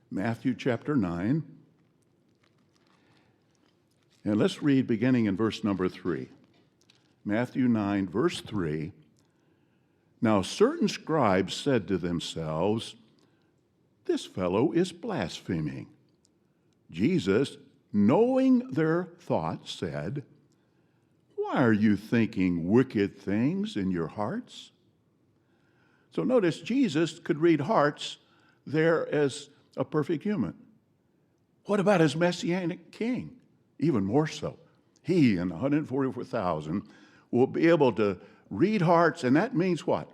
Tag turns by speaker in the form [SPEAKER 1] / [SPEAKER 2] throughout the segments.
[SPEAKER 1] Matthew chapter 9. And let's read beginning in verse number 3. Matthew 9, verse 3. Now certain scribes said to themselves, "This fellow is blaspheming." Jesus, knowing their thoughts, said, "Why are you thinking wicked things in your hearts?" So notice Jesus could read hearts there as a perfect human. What about his messianic king? Even more so. He and 144,000 will be able to read hearts, and that means what?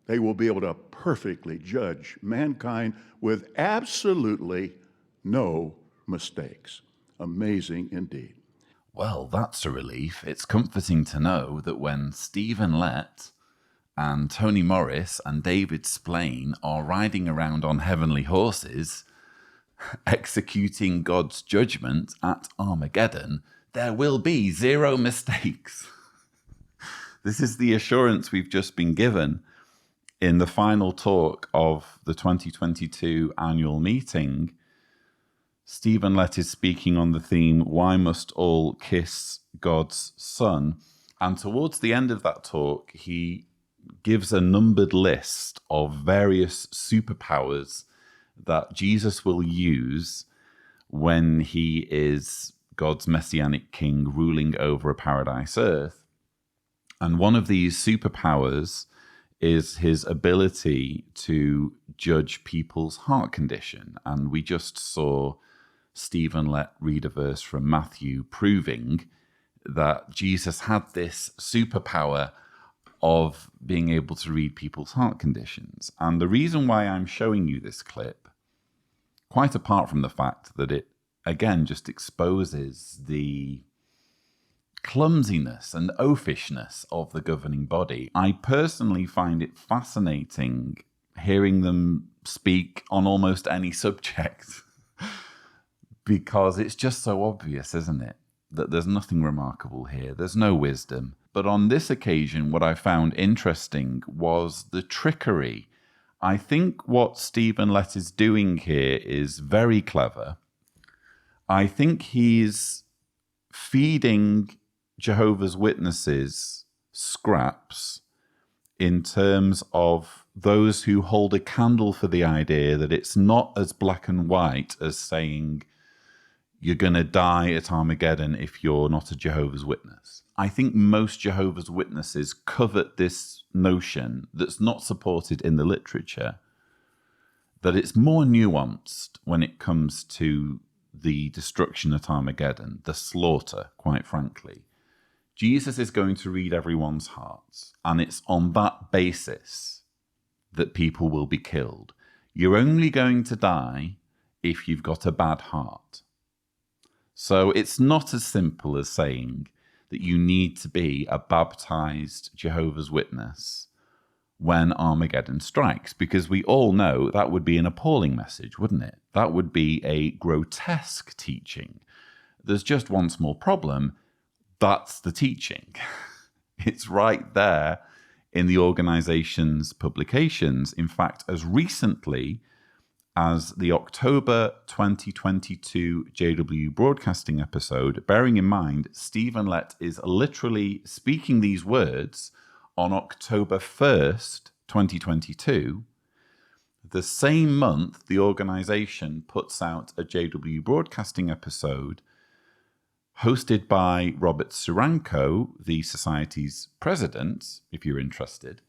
[SPEAKER 1] They will be able to perfectly judge mankind with absolutely no mistakes. Amazing indeed.
[SPEAKER 2] Well, that's a relief. It's comforting to know that when Stephen Lett and Tony Morris and David Splain are riding around on heavenly horses, executing God's judgment at Armageddon, there will be zero mistakes. This is the assurance we've just been given in the final talk of the 2022 annual meeting. Stephen Lett is speaking on the theme, "Why Must All Kiss God's Son?" And towards the end of that talk, he gives a numbered list of various superpowers that Jesus will use when he is God's messianic king ruling over a paradise earth. And one of these superpowers is his ability to judge people's heart condition. And we just saw Stephen Lett read a verse from Matthew proving that Jesus had this superpower of being able to read people's heart conditions. And the reason why I'm showing you this clip, quite apart from the fact that it, again, just exposes the clumsiness and oafishness of the governing body, I personally find it fascinating hearing them speak on almost any subject because it's just so obvious, isn't it, that there's nothing remarkable here. There's no wisdom. But on this occasion, what I found interesting was the trickery. I think what Stephen Lett is doing here is very clever. I think he's feeding Jehovah's Witnesses scraps in terms of those who hold a candle for the idea that it's not as black and white as saying you're going to die at Armageddon if you're not a Jehovah's Witness. I think most Jehovah's Witnesses covet this notion that's not supported in the literature, that it's more nuanced when it comes to the destruction at Armageddon, the slaughter, quite frankly. Jesus is going to read everyone's hearts, and it's on that basis that people will be killed. You're only going to die if you've got a bad heart. So it's not as simple as saying that you need to be a baptized Jehovah's Witness when Armageddon strikes, because we all know that would be an appalling message, wouldn't it? That would be a grotesque teaching. There's just one small problem. That's the teaching. It's right there in the organization's publications. In fact, as recently as the October 2022 JW Broadcasting episode, bearing in mind, Stephen Lett is literally speaking these words on October 1st, 2022. The same month, the organization puts out a JW Broadcasting episode hosted by Robert Suranko, the Society's president, if you're interested,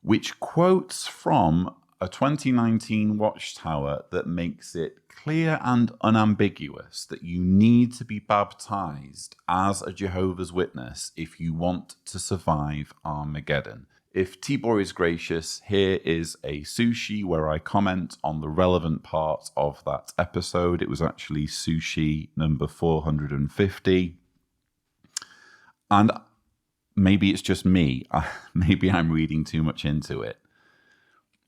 [SPEAKER 2] which quotes from a 2019 Watchtower that makes it clear and unambiguous that you need to be baptized as a Jehovah's Witness if you want to survive Armageddon. If Tibor is gracious, here is a sushi where I comment on the relevant part of that episode. It was actually sushi number 450. And maybe it's just me. Maybe I'm reading too much into it.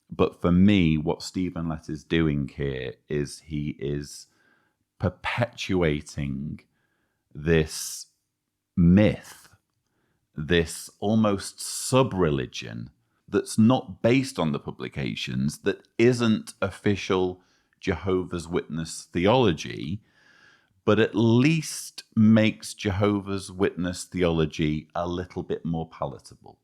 [SPEAKER 2] But for me, what Stephen Lett is doing here is he is perpetuating this myth, this almost sub-religion that's not based on the publications, that isn't official Jehovah's Witness theology, but at least makes Jehovah's Witness theology a little bit more palatable.